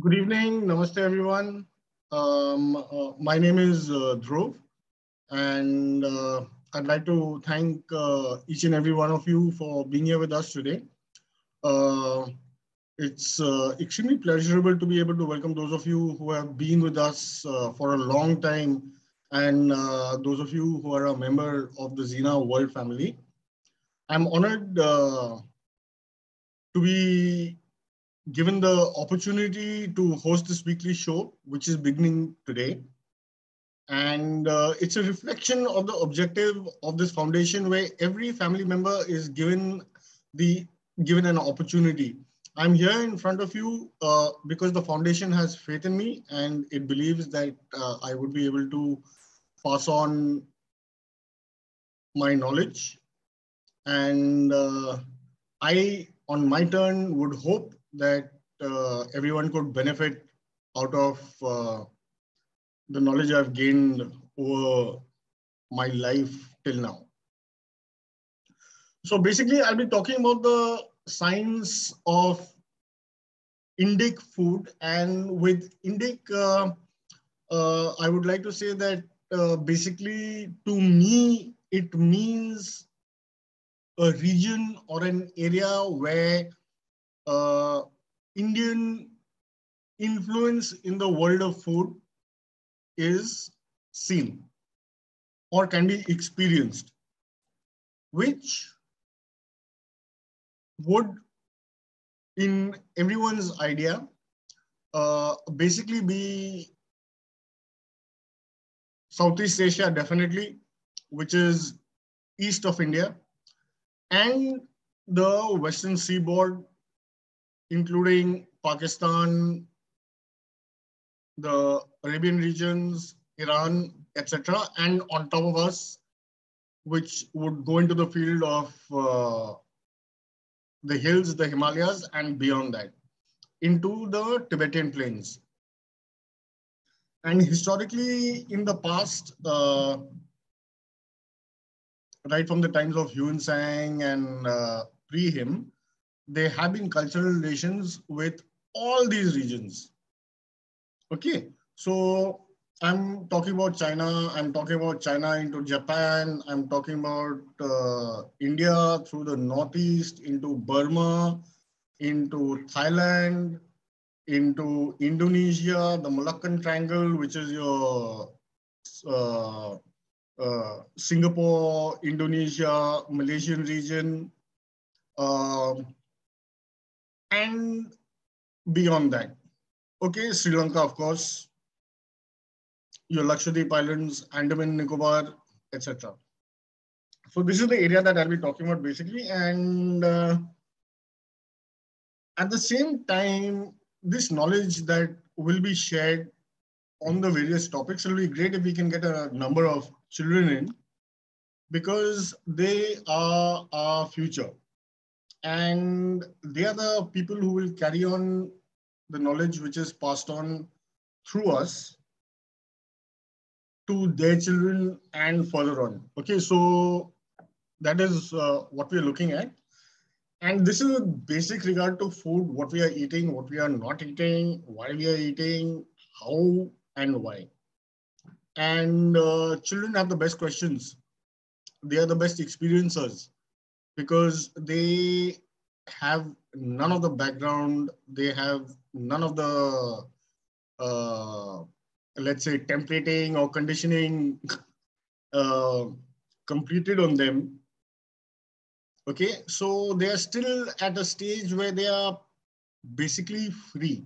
Good evening. Namaste, everyone. My name is Dhruv, and I'd like to thank each and every one of you for being here with us today. Uh, it's extremely pleasurable to be able to welcome those of you who have been with us for a long time, and those of you who are a member of the Zina World family. I'm honored to be given the opportunity to host this weekly show, which is beginning today. And it's a reflection of the objective of this foundation where every family member is the given an opportunity. I'm here in front of you because the foundation has faith in me and it believes that I would be able to pass on my knowledge. And I, on my turn, would hope that everyone could benefit out of the knowledge I've gained over my life till now. So basically, I'll be talking about the science of Indic food. And with Indic, I would like to say that basically, to me, it means a region or an area where Indian influence in the world of food is seen or can be experienced, which would, in everyone's idea, basically be Southeast Asia, definitely, which is east of India, and the Western seaboard, including Pakistan, the Arabian regions, Iran, etc. And on top of us, which would go into the field of the hills, the Himalayas, and beyond that, into the Tibetan plains. And historically, in the past, right from the times of Yuan Sang and pre him, there have been cultural relations with all these regions. Okay, so I'm talking about China, I'm talking about China into Japan, I'm talking about India through the Northeast into Burma, into Thailand, into Indonesia, the Malaccan Triangle, which is your uh, Singapore, Indonesia, Malaysian region, and beyond that. Okay, Sri Lanka, of course, your Lakshadweep Islands, Andaman Nicobar, etc. So this is the area that I'll be talking about basically. And at the same time, this knowledge that will be shared on the various topics, it'll be great if we can get a number of children in because they are our future. And they are the people who will carry on the knowledge which is passed on through us to their children and further on. Okay, so that is what we are looking at. And this is a basic regard to food, what we are eating, what we are not eating, why we are eating, how and why. And children have the best questions. They are the best experiencers because they have none of the background. They have none of the, let's say, templating or conditioning uh, completed on them. Okay, so they are still at a stage where they are basically free.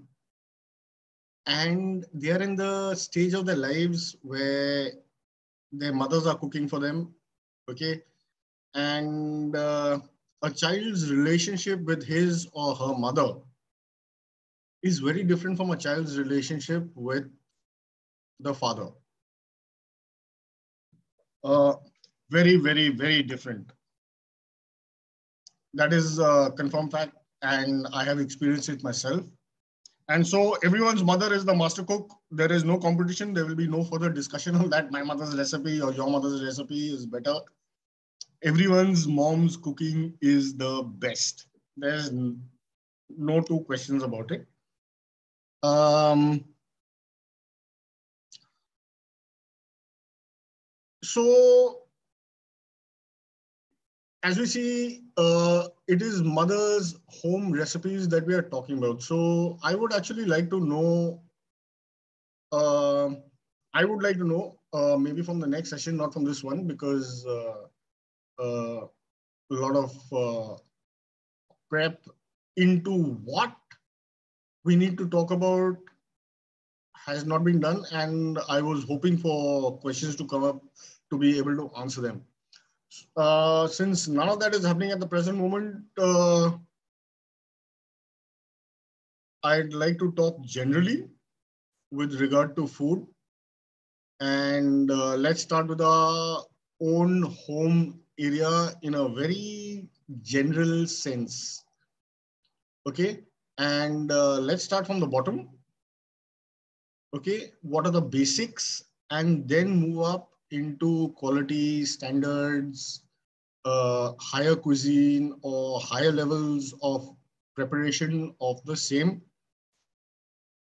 And they are in the stage of their lives where their mothers are cooking for them. Okay, and a child's relationship with his or her mother is very different from a child's relationship with the father. Uh, very, very, very different. That is a confirmed fact, and I have experienced it myself. And so everyone's mother is the master cook. There is no competition. There will be no further discussion on that. My mother's recipe or your mother's recipe is better. Everyone's mom's cooking is the best. There's no two questions about it. Um, so as we see, it is mother's home recipes that we are talking about. So I would actually like to know, uh, maybe from the next session, not from this one, because a lot of prep into what we need to talk about has not been done. And I was hoping for questions to come up to be able to answer them. Since none of that is happening at the present moment, I'd like to talk generally with regard to food. And let's start with our own home area in a very general sense. Okay. And let's start from the bottom. Okay. What are the basics? And then move up into quality standards, higher cuisine or higher levels of preparation of the same.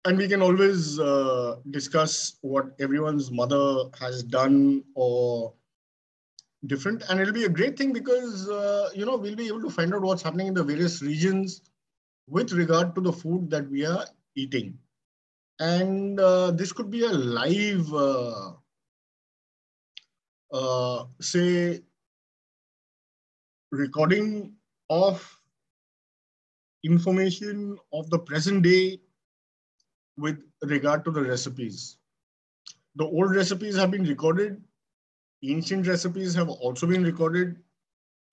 And we can always discuss what everyone's mother has done or different. And it'll be a great thing because, we'll be able to find out what's happening in the various regions with regard to the food that we are eating. And this could be a live, say, recording of information of the present day with regard to the recipes. The old recipes have been recorded, ancient recipes have also been recorded,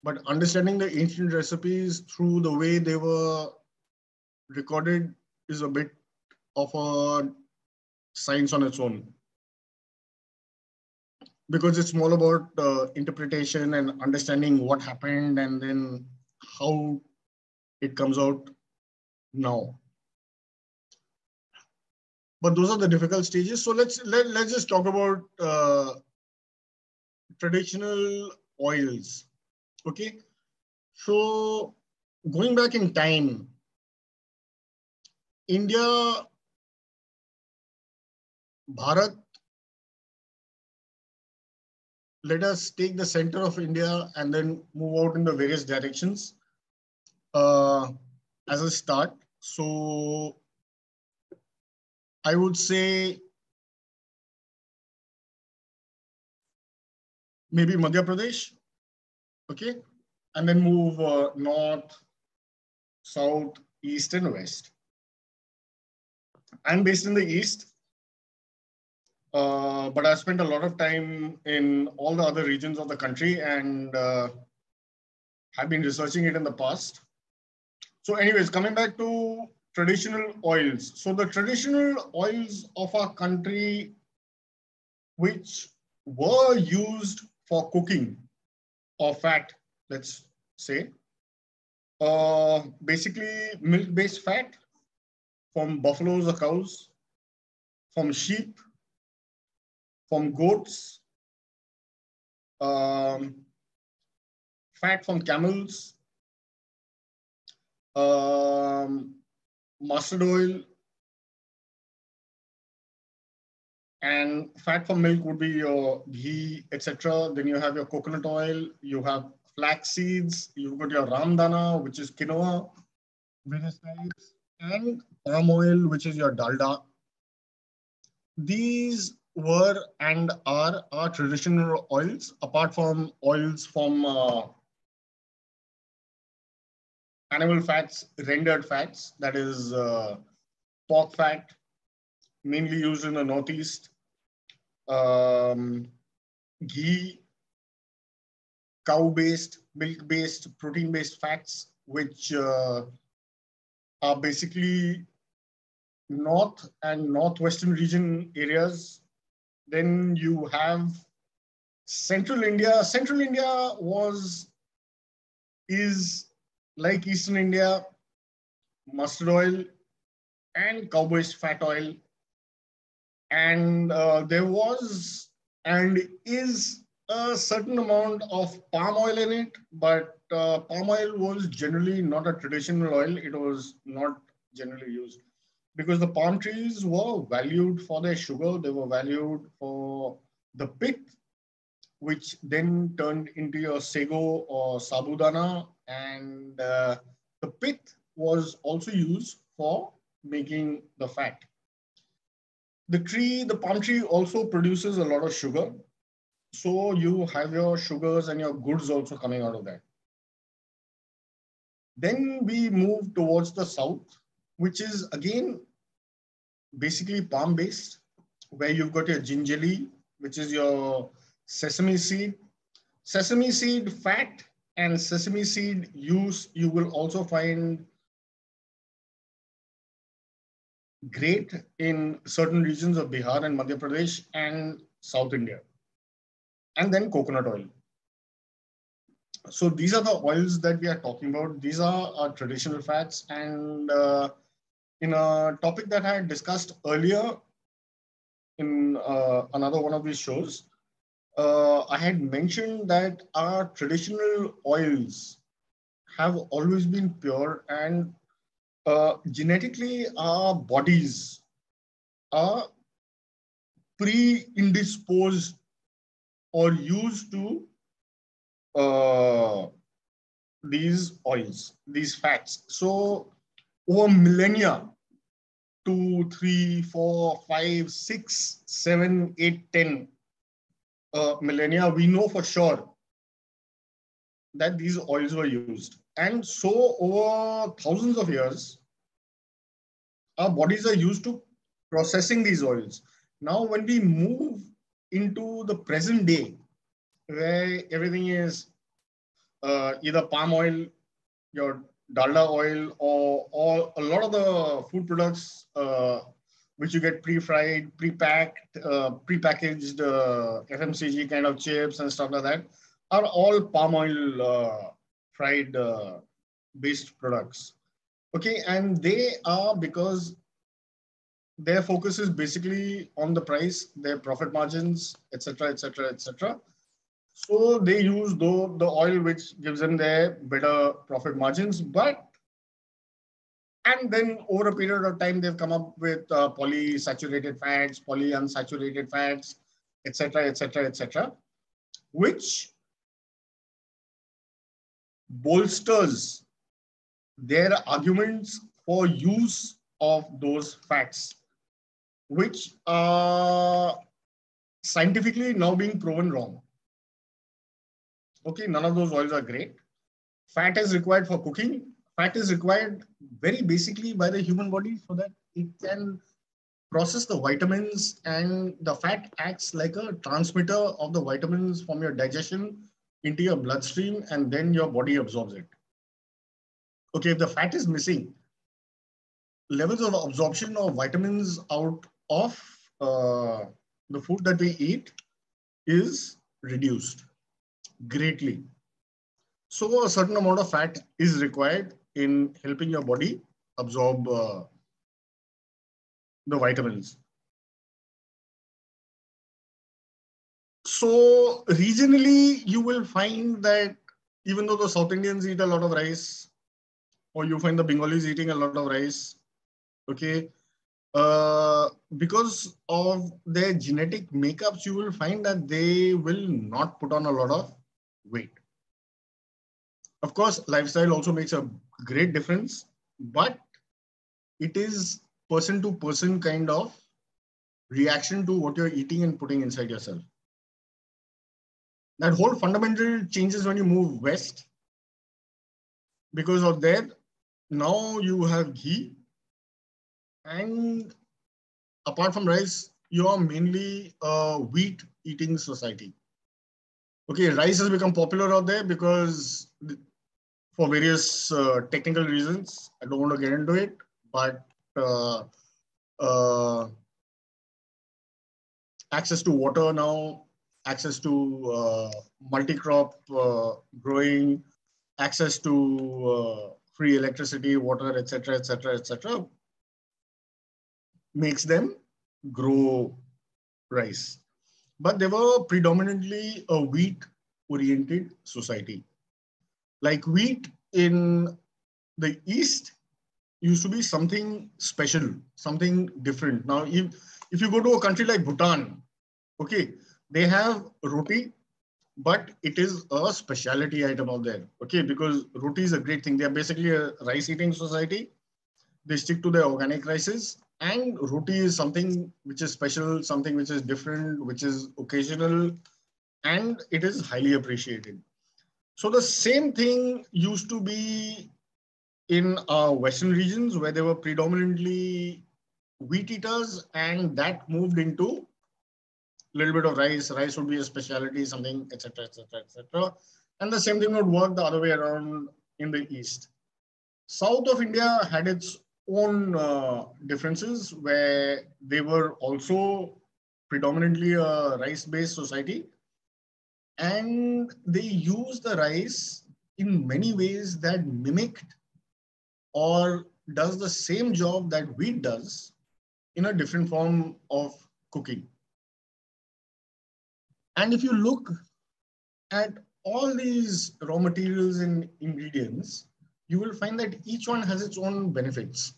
but understanding the ancient recipes through the way they were recorded is a bit of a science on its own, because it's more about interpretation and understanding what happened and then how it comes out now. But those are the difficult stages. So let's just talk about traditional oils. Okay. So going back in time, India, Bharat, let us take the center of India and then move out in the various directions as a start. So I would say maybe Madhya Pradesh, okay, and then move north, south, east, and west. I'm based in the east, but I spent a lot of time in all the other regions of the country and have been researching it in the past. So anyways, coming back to traditional oils. So the traditional oils of our country, which were used for cooking or fat, let's say, basically milk-based fat from buffaloes or cows, from sheep, from goats, um, fat from camels, mustard oil, and fat from milk would be your ghee, etc. Then you have your coconut oil, you have flax seeds, you've got your ramdana, which is quinoa, various types, and palm oil, which is your dalda. These were and are our traditional oils, apart from oils from animal fats, rendered fats, that is pork fat, mainly used in the Northeast, ghee, cow-based, milk-based, protein-based fats, which are basically North and Northwestern region areas. Then you have Central India. Central India is like Eastern India, mustard oil and cow-based fat oil. And there was and is a certain amount of palm oil in it, but palm oil was generally not a traditional oil. It was not generally used. because the palm trees were valued for their sugar. They were valued for the pith, which then turned into your sago or sabudana. And the pith was also used for making the fat. The palm tree also produces a lot of sugar. So you have your sugars and your goods also coming out of that. Then we move towards the south, which is again basically palm based, where you've got your gingerly, which is your sesame seed. Sesame seed fat and sesame seed use, you will also find great in certain regions of Bihar and Madhya Pradesh and South India. And then coconut oil. So these are the oils that we are talking about. These are our traditional fats. And in a topic that I had discussed earlier in another one of these shows, I had mentioned that our traditional oils have always been pure, and genetically our bodies are predisposed or used to these oils, these fats. So over millennia, 2, 3, 4, 5, 6, 7, 8, 10 millennia, we know for sure that these oils were used. And so over thousands of years, our bodies are used to processing these oils. Now, when we move into the present day, where everything is either palm oil, your dalda oil, or a lot of the food products which you get pre-fried, pre-packed, pre-packaged FMCG kind of chips and stuff like that, are all palm oil fried based products. Okay, and they are because their focus is basically on the price, their profit margins, etc., etc., etc. So they use the oil which gives them their better profit margins, and then over a period of time they've come up with polysaturated fats, polyunsaturated fats, etc., etc., etc., which bolsters their arguments for use of those fats, which are scientifically now being proven wrong. Okay, none of those oils are great. Fat is required for cooking. Fat is required very basically by the human body so that it can process the vitamins, and the fat acts like a transmitter of the vitamins from your digestion into your bloodstream, and then your body absorbs it. Okay, if the fat is missing, levels of absorption of vitamins out of the food that we eat is reduced greatly. So a certain amount of fat is required in helping your body absorb the vitamins. So regionally, you will find that even though the South Indians eat a lot of rice, or you find the Bengalis eating a lot of rice, okay, because of their genetic makeups, you will find that they will not put on a lot of weight. Of course, lifestyle also makes a great difference, but it is person to person kind of reaction to what you're eating and putting inside yourself. That whole fundamental changes when you move west. Because of that, now you have ghee, and apart from rice, you are mainly a wheat eating society. Okay, rice has become popular out there because for various technical reasons. I don't want to get into it, but access to water now, access to multi-crop growing, access to free electricity, water, etc., etc., etc., makes them grow rice. But they were predominantly a wheat-oriented society. Like wheat in the East, used to be something special, something different. Now, if you go to a country like Bhutan, okay, they have roti, but it is a specialty item out there, okay, because roti is a great thing. They are basically a rice eating society. They stick to their organic rices, and roti is something which is special, something which is different, which is occasional, and it is highly appreciated. So the same thing used to be in Western regions where they were predominantly wheat eaters, and that moved into a little bit of rice. Rice would be a specialty, something, etc., etc., etc. And the same thing would work the other way around in the East. South of India had its own differences where they were also predominantly a rice-based society, and they used the rice in many ways that mimicked or does the same job that wheat does in a different form of cooking. And if you look at all these raw materials and ingredients, you will find that each one has its own benefits.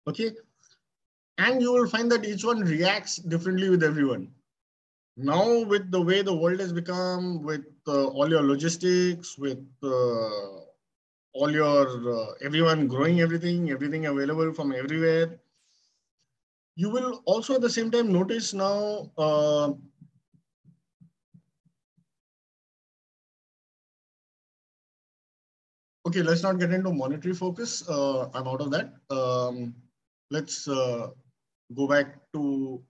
Okay. And you will find that each one reacts differently with everyone. Now, with the way the world has become, with all your logistics, with all your everyone growing everything available from everywhere, you will also at the same time notice now okay, let's not get into monetary focus. I'm out of that. Let's go back to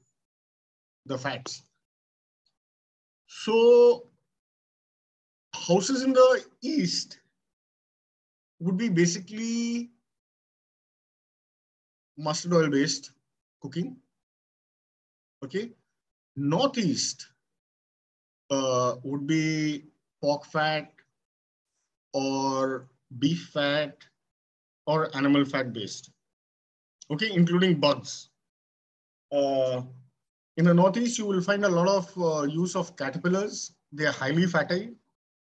the facts. So houses in the East would be basically mustard oil based cooking. Okay. Northeast would be pork fat or beef fat or animal fat based. Okay, including bugs. In the Northeast, you will find a lot of use of caterpillars. They are highly fatty,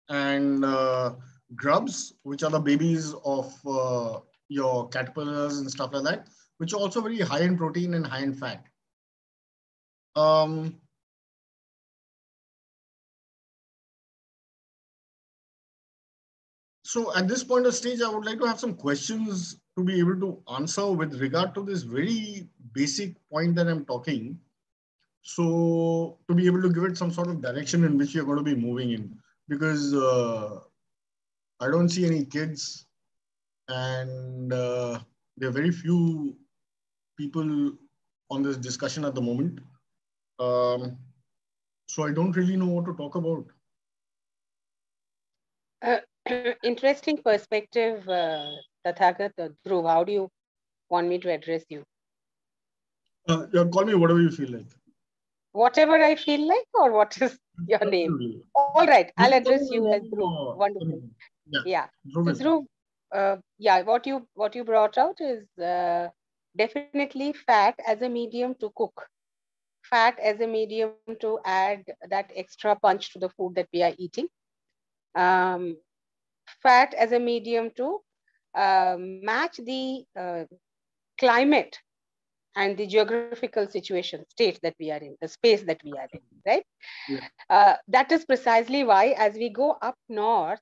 and grubs, which are the babies of your caterpillars and stuff like that, which are also very high in protein and high in fat. So at this point of stage, I would like to have some questions to be able to answer with regard to this very basic point that I'm talking. So to be able to give it some sort of direction in which you're going to be moving in, because I don't see any kids, and there are very few people on this discussion at the moment. So I don't really know what to talk about. Interesting perspective, Tathagat. Dhruv, how do you want me to address you? Yeah, call me whatever you feel like. Whatever I feel like, or what is your name? All right, I'll address you as Dhruv. Wonderful. Yeah. So Dhruv, yeah, what you brought out is definitely fat as a medium to cook. Fat as a medium to add that extra punch to the food that we are eating. Fat as a medium to match the climate and the geographical situation, state that we are in, the space that we are in, right? Yeah. That is precisely why as we go up north,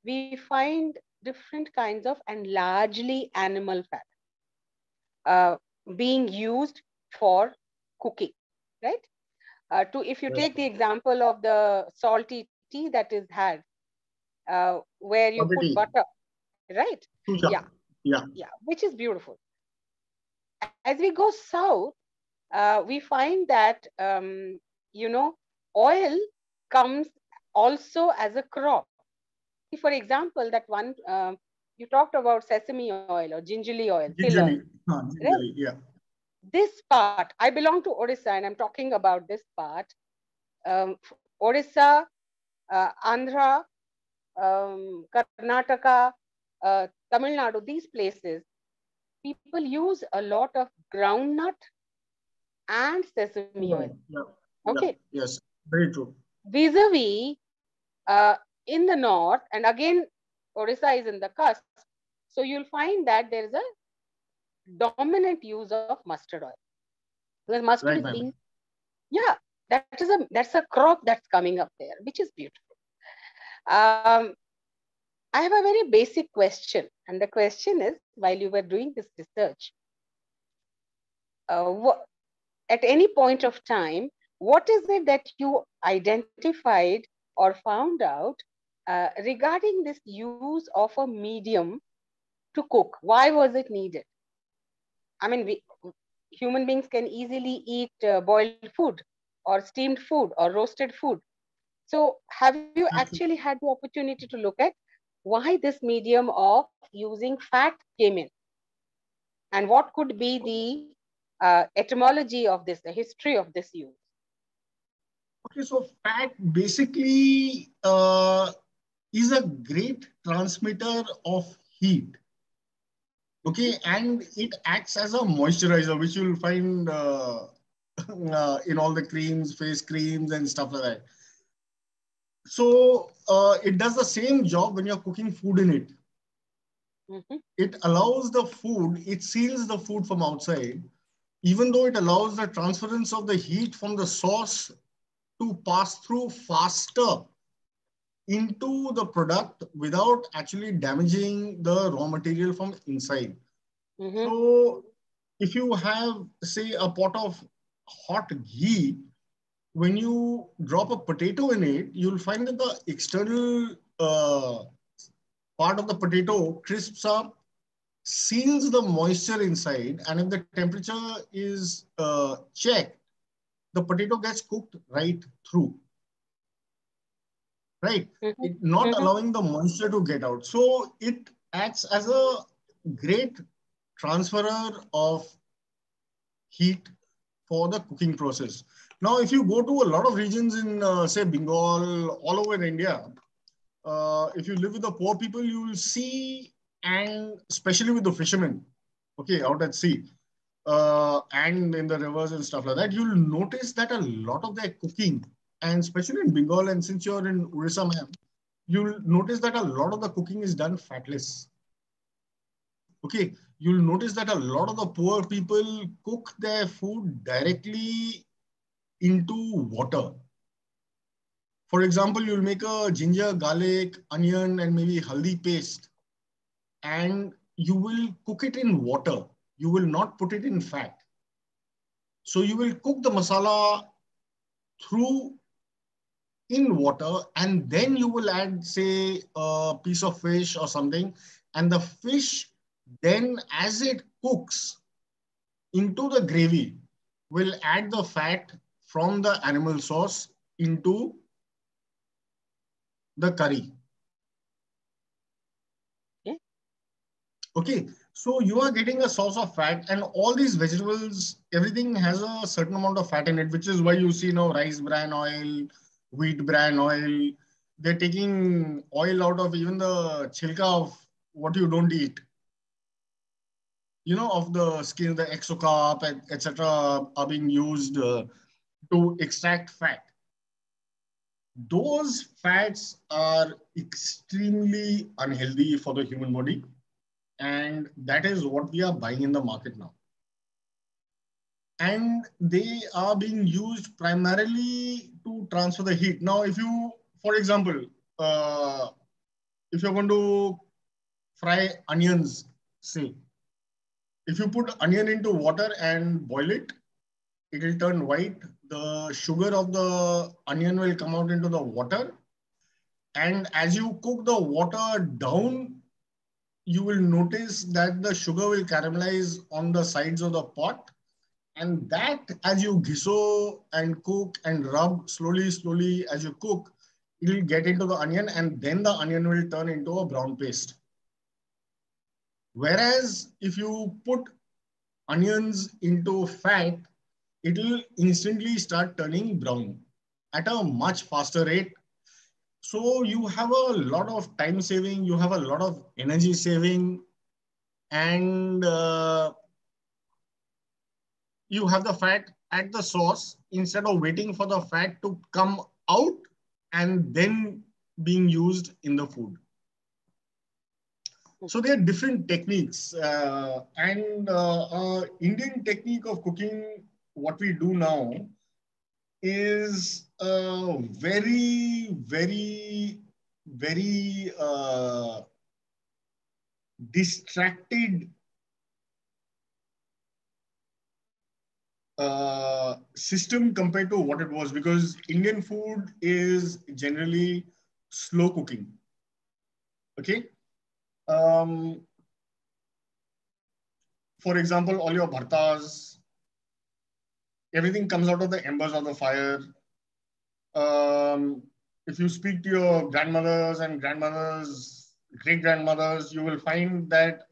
we find different kinds of and largely animal fat being used for cooking, right? If you take the example of the salty tea that is had, where you put butter, right? Yeah, yeah, which is beautiful. As we go south, we find that oil comes also as a crop. See, for example, that one you talked about sesame oil or gingerly oil, till oil. Gingerly, yeah. This part, I belong to Odisha, and I'm talking about this part. Odisha, Andhra, Karnataka, Tamil Nadu, these places, people use a lot of groundnut and sesame oil. Yeah. Okay. Yeah. Yes, very true. Vis-a-vis in the north, and again, Odisha is in the cusp. So you'll find that there is a dominant use of mustard oil. Because mustard is being, yeah, that's a crop that's coming up there, which is beautiful. I have a very basic question, and the question is, while you were doing this research, at any point of time, what is it that you identified or found out regarding this use of a medium to cook? Why was it needed? I mean, human beings can easily eat boiled food or steamed food or roasted food. So have you actually had the opportunity to look at why this medium of using fat came in? And what could be the etymology of this, the history of this use? Okay, so fat basically is a great transmitter of heat. Okay, and it acts as a moisturizer, which you'll find in all the creams, face creams, and stuff like that. So it does the same job when you're cooking food in it. It allows the food, it seals the food from outside, even though it allows the transference of the heat from the sauce to pass through faster into the product without actually damaging the raw material from inside. So if you have, say, a pot of hot ghee, when you drop a potato in it, you'll find that the external part of the potato crisps up, seals the moisture inside, and if the temperature is checked, the potato gets cooked right through. Right? Not allowing the moisture to get out. So it acts as a great transferer of heat for the cooking process. Now, if you go to a lot of regions in, say, Bengal, all over India, if you live with the poor people, you will see, and especially with the fishermen, okay, out at sea, and in the rivers and stuff like that, you'll notice that a lot of their cooking, and especially in Bengal, and since you're in Orissa, ma'am, you'll notice that a lot of the cooking is done fatless. Okay, you'll notice that a lot of the poor people cook their food directly into water. For example, you'll make a ginger, garlic, onion, and maybe haldi paste, and you will cook it in water. You will not put it in fat. So you will cook the masala through in water, and then you will add, say, a piece of fish or something, and the fish then, as it cooks into the gravy, will add the fat from the animal sauce into the curry. Okay, so you are getting a source of fat, and all these vegetables, everything has a certain amount of fat in it, which is why you see now rice bran oil, wheat bran oil. They're taking oil out of even the chilka of what you don't eat. You know, of the skin, the exocarp, etc., are being used to extract fat. Those fats are extremely unhealthy for the human body. And that is what we are buying in the market now. And they are being used primarily to transfer the heat. Now, if you, for example, if you're going to fry onions, say, if you put onion into water and boil it, it will turn white. The sugar of the onion will come out into the water. And as you cook the water down, you will notice that the sugar will caramelize on the sides of the pot. And that, as you ghisso and cook and rub slowly as you cook, it will get into the onion, and then the onion will turn into a brown paste. Whereas if you put onions into fat, it will instantly start turning brown at a much faster rate. So you have a lot of time saving, you have a lot of energy saving, and you have the fat at the source instead of waiting for the fat to come out and then being used in the food. So there are different techniques, and Indian technique of cooking, what we do now, is very distracted system compared to what it was, because Indian food is generally slow cooking. Okay. For example, all your bhartas, everything comes out of the embers of the fire. If you speak to your grandmothers and grandmothers, great grandmothers, you will find that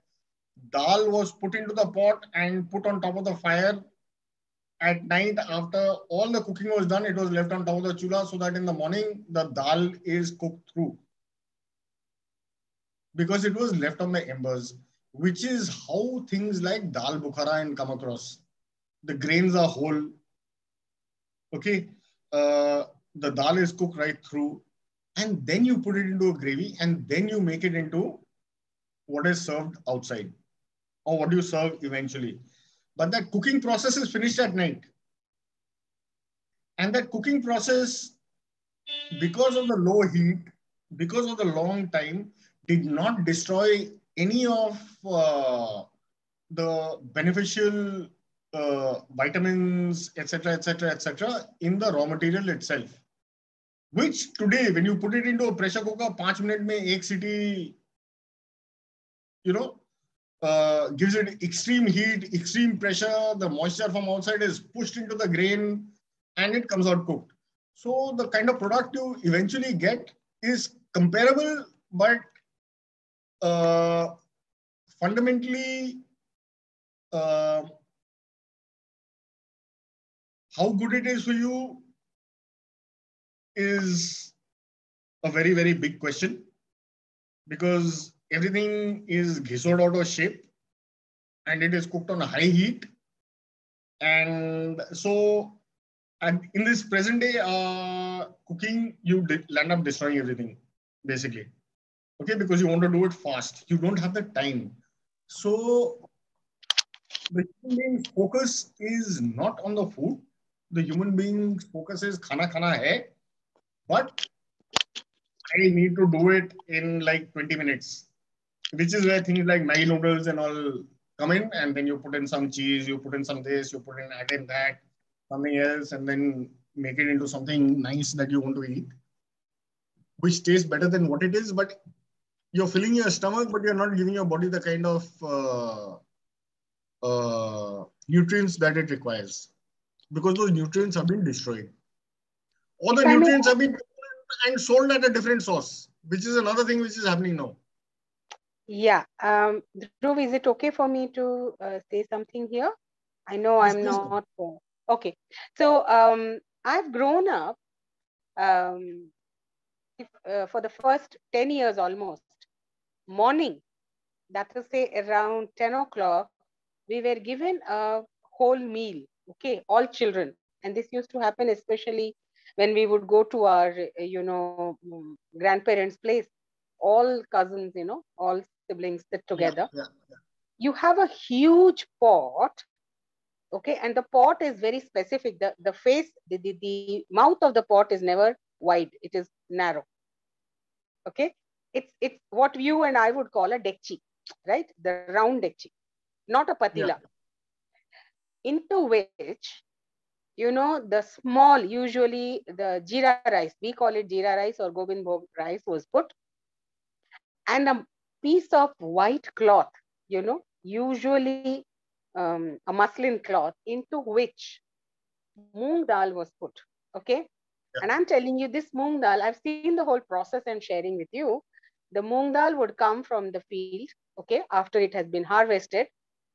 dal was put into the pot and put on top of the fire. At night, after all the cooking was done, it was left on top of the chula so that in the morning, the dal is cooked through. Because it was left on the embers, which is how things like dal bukhara come across. The grains are whole. Okay. The dal is cooked right through. And then you put it into a gravy and then you make it into what is served outside or what you serve eventually. But that cooking process is finished at night. And that cooking process, because of the low heat, because of the long time, did not destroy any of the beneficial vitamins, etc., etc., etc., in the raw material itself. Which today, when you put it into a pressure cooker, 5 minutes mein ek city, gives it extreme heat, extreme pressure, the moisture from outside is pushed into the grain and it comes out cooked. So the kind of product you eventually get is comparable, but fundamentally, how good it is for you is a very, very big question, because everything is ghisod out of shape and it is cooked on a high heat. And so, and in this present day cooking, you land up destroying everything, basically. Okay, because you want to do it fast. You don't have the time. So the human being's focus is not on the food. The human being's focus is khana khana hai, but I need to do it in like 20 minutes, which is where things like Maggi noodles and all come in. And then you put in some cheese, you put in some this, you put in add in that, something else, and then make it into something nice that you want to eat, which tastes better than what it is. But you're filling your stomach, but you're not giving your body the kind of nutrients that it requires, because those nutrients have been destroyed. All the nutrients have been and sold at a different source, which is another thing which is happening now. Yeah. Dhruv, is it okay for me to say something here? I know I'm not. Okay. So I've grown up for the first 10 years almost. Morning, that is say around 10 o'clock, we were given a whole meal. Okay, all children. And this used to happen especially when we would go to our, grandparents' place. All cousins, all siblings sit together. You have a huge pot. Okay, and the pot is very specific. The face, the mouth of the pot is never wide. It is narrow. Okay, it's what you and I would call a dekchi, right? The round dekchi, not a patila. Into which, the small, usually the jeera rice, we call it jeera rice or gobind bhog rice, was put, and a piece of white cloth, usually a muslin cloth, into which moong dal was put. Okay. And I'm telling you, this moong dal, I've seen the whole process and sharing with you. The moong dal would come from the field, okay, after it has been harvested,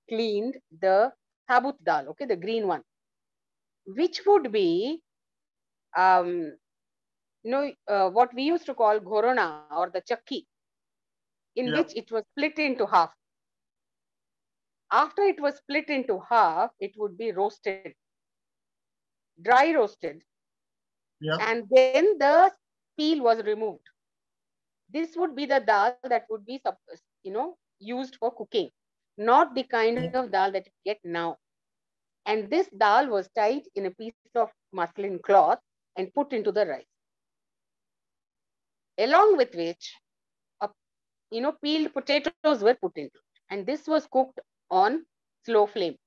cleaned, the sabut dal, okay, the green one, which would be, what we used to call ghorona or the chakki, in which it was split into half. After it was split into half, it would be roasted, dry roasted. And then the peel was removed. This would be the dal that would be, used for cooking, not the kind of dal that you get now. And this dal was tied in a piece of muslin cloth and put into the rice, along with which, peeled potatoes were put into it. And this was cooked on slow flame.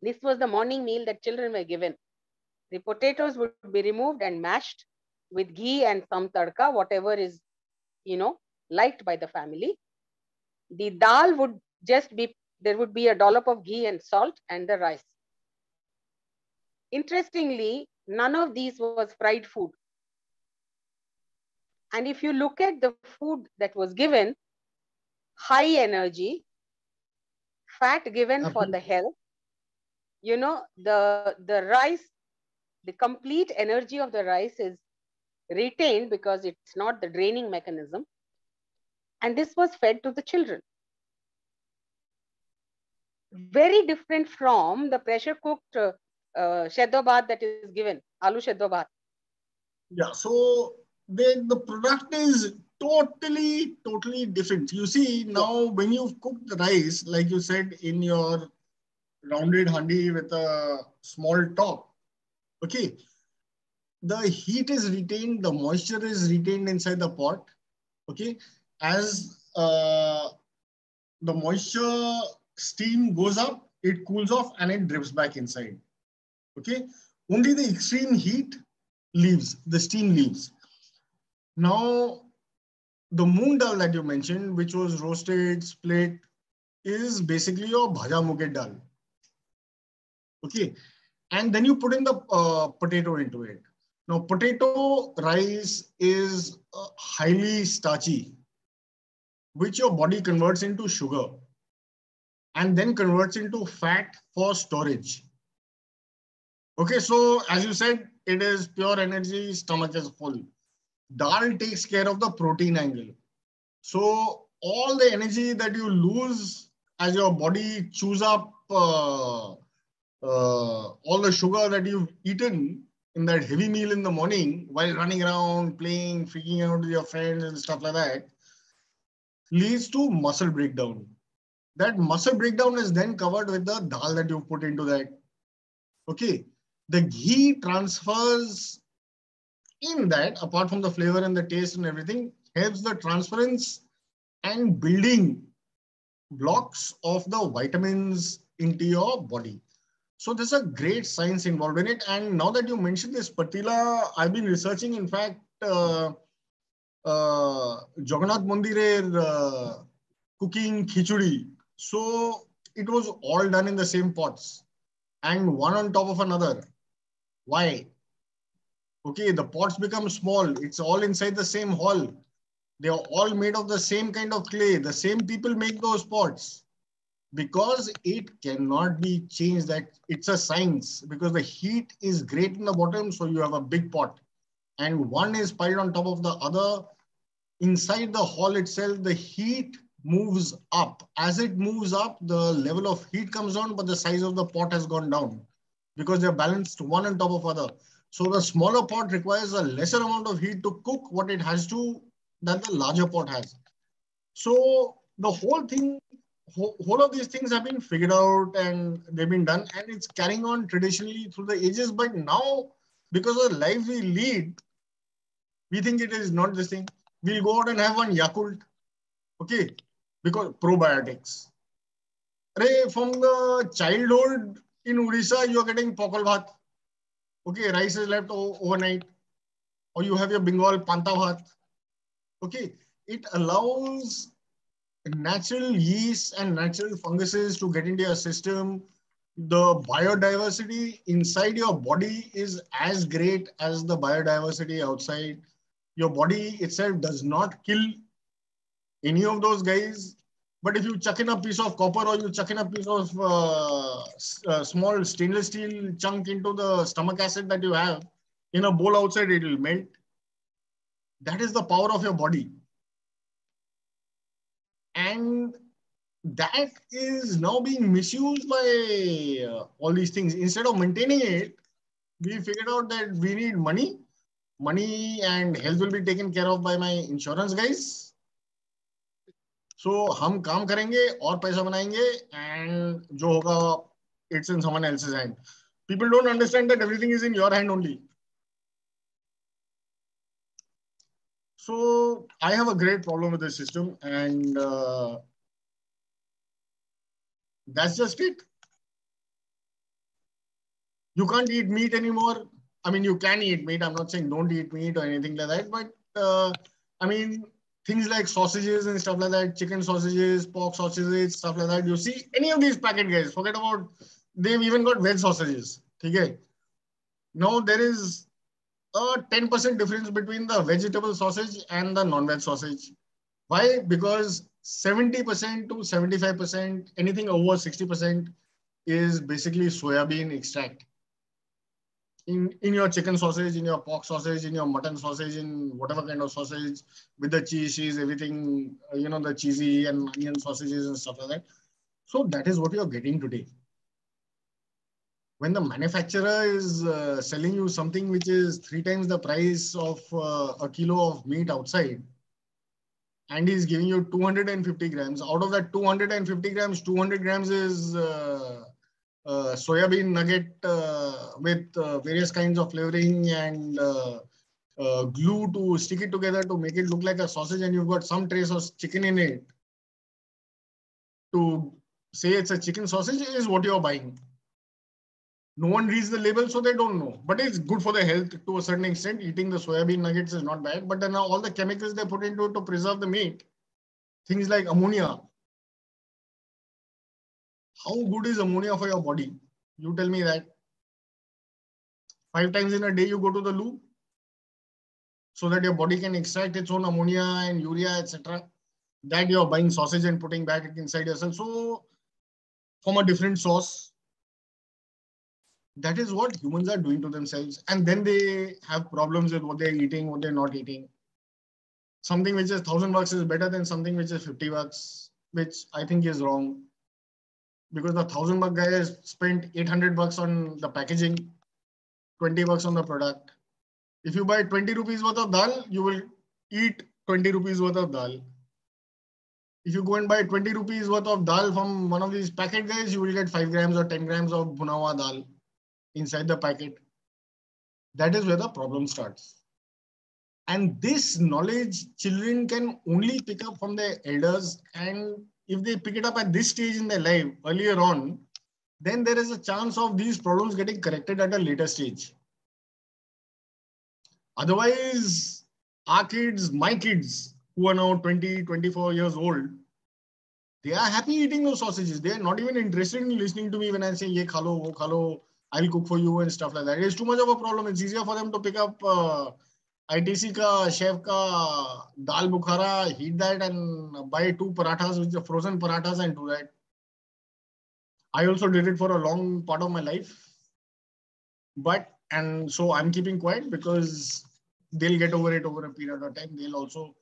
This was the morning meal that children were given. The potatoes would be removed and mashed with ghee and some tadka, whatever is, liked by the family. The dal would just be, there would be a dollop of ghee and salt and the rice. Interestingly, none of these was fried food. And if you look at the food that was given, high energy, fat given for the health, the rice, the complete energy of the rice is retained because it's not the draining mechanism. And this was fed to the children. Very different from the pressure cooked sheddo bhat that is given, aloo sheddo bhat. Yeah, so the product is totally different. You see, now when you cook the rice, like you said, in your rounded handi with a small top, okay, the heat is retained, the moisture is retained inside the pot, okay, as the moisture steam goes up, it cools off and it drips back inside, okay. Only the extreme heat leaves, the steam leaves. Now, the moong dal that you mentioned, which was roasted, split, is basically your bhaja muget dal. Okay. And then you put in the potato into it. Now, potato rice is highly starchy, which your body converts into sugar and then converts into fat for storage. Okay. So, as you said, it is pure energy, stomach is full. Dal takes care of the protein angle. So all the energy that you lose as your body chews up all the sugar that you've eaten in that heavy meal in the morning while running around, playing, freaking out with your friends and stuff like that, leads to muscle breakdown. That muscle breakdown is then covered with the dal that you put into that. Okay. The ghee transfers in that, apart from the flavor and the taste and everything, helps the transference and building blocks of the vitamins into your body. So there's a great science involved in it. And now that you mentioned this patila, I've been researching, in fact, Jagannath Mandirer cooking khichudi. So it was all done in the same pots and one on top of another. Why? Okay, the pots become small. It's all inside the same hall. They are all made of the same kind of clay. The same people make those pots because it cannot be changed. That it's a science because the heat is great in the bottom. So you have a big pot and one is piled on top of the other. Inside the hall itself, the heat moves up. As it moves up, the level of heat comes down, but the size of the pot has gone down because they're balanced one on top of other. So the smaller pot requires a lesser amount of heat to cook what it has to that the larger pot has. So the whole thing, whole of these things have been figured out and they've been done and it's carrying on traditionally through the ages. But now, because of the life we lead, we think it is not this thing. We'll go out and have one Yakult, okay, because probiotics. From the childhood in Odisha, you're getting Pokal Bhat. Okay, rice is left overnight. Or you have your Bengal Panta Bhat. Okay, it allows natural yeasts and natural funguses to get into your system. The biodiversity inside your body is as great as the biodiversity outside. Your body itself does not kill any of those guys. But if you chuck in a piece of copper or you chuck in a piece of small stainless steel chunk into the stomach acid that you have in a bowl outside, it will melt. That is the power of your body. And that is now being misused by all these things. Instead of maintaining it, we figured out that we need money. Money and health will be taken care of by my insurance guys. So हम काम करेंगे और पैसा बनाएंगे, and जो होगा it's in someone else's hand. People don't understand that everything is in your hand only. So I have a great problem with this system, and that's just it. You can't eat meat anymore. I mean, you can eat meat. I'm not saying don't eat meat or anything like that, but I mean, things like sausages and stuff like that, chicken sausages, pork sausages, stuff like that. You see any of these packet guys, forget about, they've even got veg sausages. Okay. Now there is a 10% difference between the vegetable sausage and the non-veg sausage. Why? Because 70% to 75%, anything over 60% is basically soybean extract. In your chicken sausage, in your pork sausage, in your mutton sausage, in whatever kind of sausage, with the cheese, everything, the cheesy and onion sausages and stuff like that. So that is what you're getting today. When the manufacturer is selling you something which is 3 times the price of a kilo of meat outside, and he's giving you 250 grams, out of that 250 grams, 200 grams is soybean nugget with various kinds of flavoring and glue to stick it together to make it look like a sausage, and you've got some trace of chicken in it to say it's a chicken sausage, is what you're buying. No one reads the label, so they don't know. But it's good for the health to a certain extent. Eating the soybean nuggets is not bad. But then now all the chemicals they put into it to preserve the meat, things like ammonia. How good is ammonia for your body? You tell me that. 5 times in a day you go to the loo so that your body can extract its own ammonia and urea, etc. That you're buying sausage and putting back inside yourself. So from a different source. That is what humans are doing to themselves. And then they have problems with what they're eating, what they're not eating. Something which is $1,000 is better than something which is $50, which I think is wrong. Because the $1,000 guy has spent $800 on the packaging, $20 on the product. If you buy 20 rupees worth of dal, you will eat 20 rupees worth of dal. If you go and buy 20 rupees worth of dal from one of these packet guys, you will get 5 grams or 10 grams of bhunawa dal inside the packet. That is where the problem starts. And this knowledge children can only pick up from their elders. And if they pick it up at this stage in their life, earlier on, then there is a chance of these problems getting corrected at a later stage. Otherwise, our kids, my kids, who are now 20, 24 years old, they are happy eating those sausages. They are not even interested in listening to me when I say, ye khalo, wo khalo, I'll cook for you and stuff like that. It's too much of a problem. It's easier for them to pick up ITC ka, chef ka, dal bukhara, heat that and buy 2 parathas, which are frozen parathas, and do that. I also did it for a long part of my life. And so I'm keeping quiet because they'll get over it over a period of time. They'll also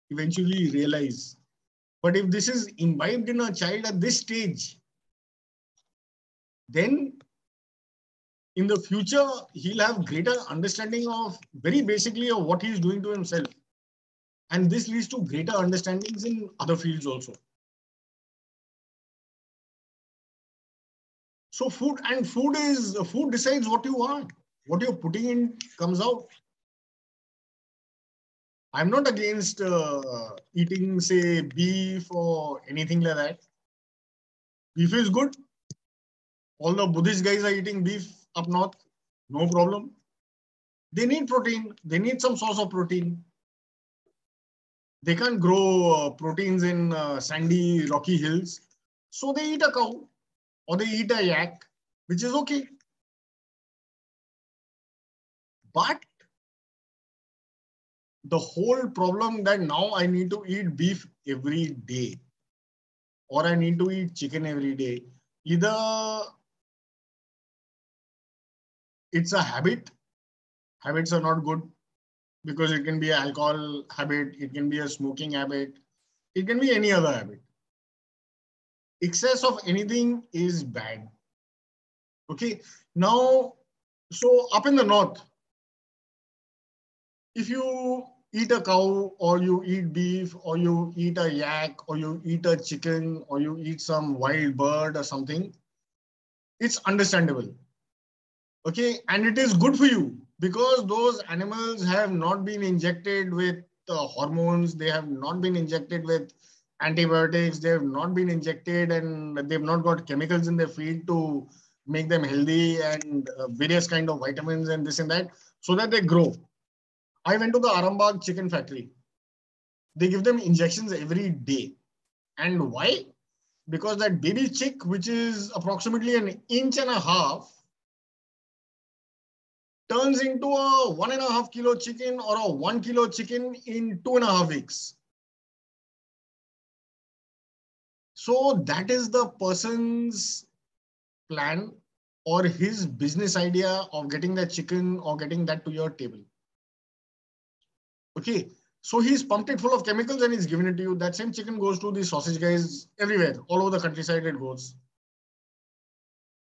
eventually realize. But if this is imbibed in a child at this stage, then in the future, he'll have greater understanding of very basically of what he's doing to himself. And this leads to greater understandings in other fields also. So food decides what you are. What you're putting in comes out. I'm not against eating, say, beef or anything like that. Beef is good. All the Buddhist guys are eating beef up north. No problem. They need protein. They need some source of protein. They can't grow proteins in sandy, rocky hills. So they eat a cow or they eat a yak, which is okay. But the whole problem that now I need to eat beef every day or I need to eat chicken every day. Either it's a habit. Habits are not good because it can be an alcohol habit. It can be a smoking habit. It can be any other habit. Excess of anything is bad. Okay. Now, so up in the north, if you eat a cow, or you eat beef, or you eat a yak, or you eat a chicken, or you eat some wild bird or something, it's understandable. Okay, and it is good for you because those animals have not been injected with hormones, they have not been injected with antibiotics, they have not been injected, and they've not got chemicals in their feed to make them healthy, and various kind of vitamins and this and that, so that they grow. I went to the Arambagh chicken factory. They give them injections every day. And why? Because that baby chick, which is approximately an inch and a half, turns into a 1.5 kilo chicken or a 1 kilo chicken in 2.5 weeks. So that is the person's plan or his business idea of getting that chicken or getting that to your table. Okay. So he's pumped it full of chemicals and he's given it to you. That same chicken goes to the sausage guys everywhere, all over the countryside it goes.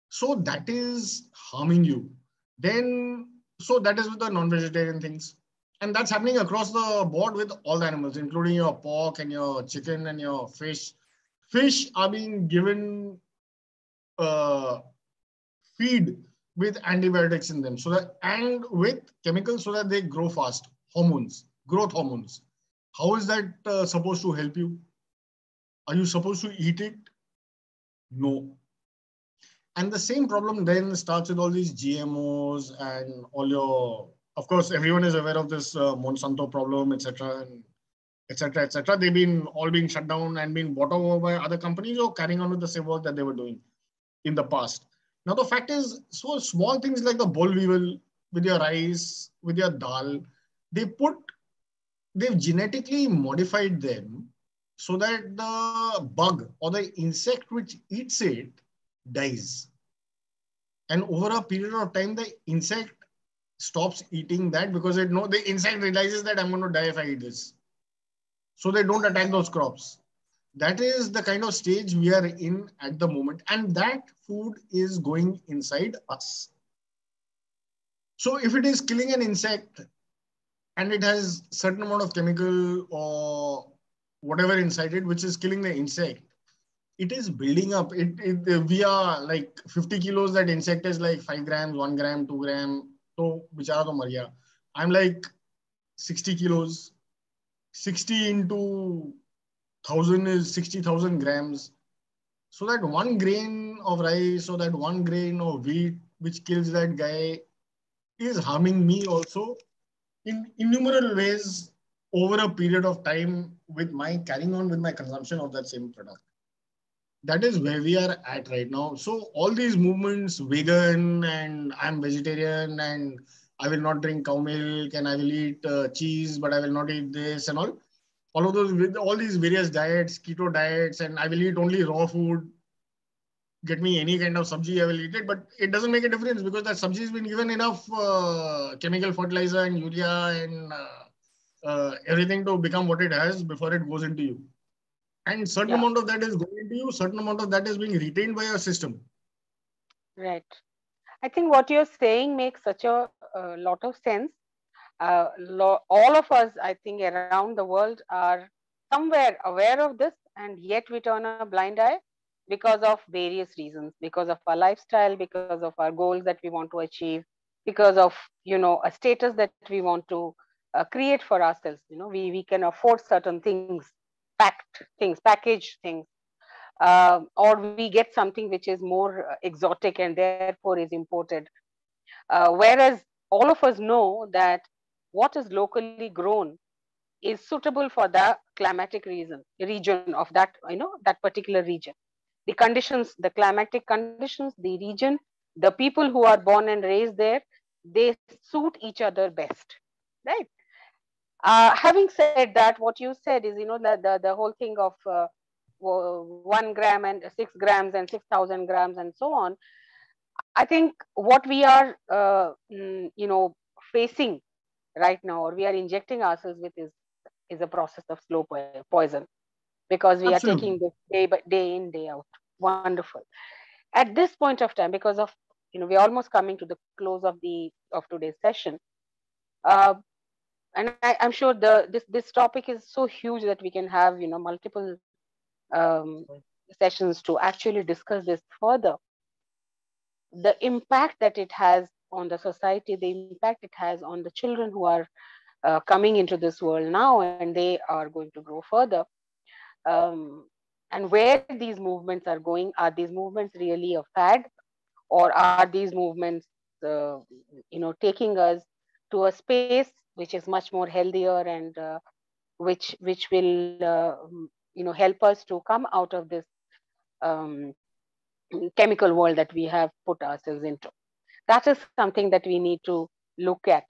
So that is harming you. Then, so that is with the non-vegetarian things. And that's happening across the board with all the animals, including your pork and your chicken and your fish. Fish are being given feed with antibiotics in them, so that, and with chemicals so that they grow fast. Hormones, growth hormones. How is that supposed to help you? Are you supposed to eat it? No. And the same problem then starts with all these GMOs and all your, of course, everyone is aware of this Monsanto problem, etc., and etc., etc. They've been all being shut down and being bought over by other companies or carrying on with the same work that they were doing in the past. Now, the fact is, so small things like the boll weevil with your rice, with your dal, they've genetically modified them so that the bug or the insect which eats it dies. And over a period of time, the insect stops eating that because the insect realizes that I'm going to die if I eat this. So they don't attack those crops. That is the kind of stage we are in at the moment. And that food is going inside us. So if it is killing an insect and it has certain amount of chemical or whatever inside it, which is killing the insect, it is building up. We are like 50 kilos, that insect is like 5 grams, 1 gram, 2 gram. So, bichara to Maria. I'm like 60 kilos. 60 into 1,000 is 60,000 grams. So that 1 grain of rice or that 1 grain of wheat, which kills that guy, is harming me also in innumerable ways over a period of time with my carrying on with my consumption of that same product. That is where we are at right now. So all these movements, vegan and I'm vegetarian and I will not drink cow milk and I will eat cheese, but I will not eat this and all of those, with all these various diets, keto diets, and I will eat only raw food. Get me any kind of sabji, I will eat it, but it doesn't make a difference because that sabji has been given enough chemical fertilizer and urea and everything to become what it has before it goes into you. And certain amount of that is going into you, certain amount of that is being retained by your system. Right. I think what you're saying makes such a lot of sense. All of us, I think, around the world are somewhere aware of this, and yet we turn a blind eye because of various reasons, because of our lifestyle, because of our goals that we want to achieve, because of, a status that we want to create for ourselves. We can afford certain things, packaged things, or we get something which is more exotic and therefore is imported. Whereas all of us know that what is locally grown is suitable for the climatic region of that particular region. The conditions, the climatic conditions, the region, the people who are born and raised there, they suit each other best, right? Having said that, what you said is, the whole thing of 1 gram and 6 grams and 6,000 grams and so on. I think what we are, facing right now, or we are injecting ourselves with, is a process of slow poison, because we are Absolutely. taking this day in, day out. Wonderful. At this point of time, because of, we're almost coming to the close of today's session. Uh, and I'm sure this topic is so huge that we can have multiple um, sessions to actually discuss this further. The impact that it has on the society, the impact it has on the children who are coming into this world now, and they are going to grow further. Um, and where these movements are going, are these movements really a fad, or are these movements, uh, taking us to a space which is much more healthier, and which will help us to come out of this um, chemical world that we have put ourselves into. That is something that we need to look at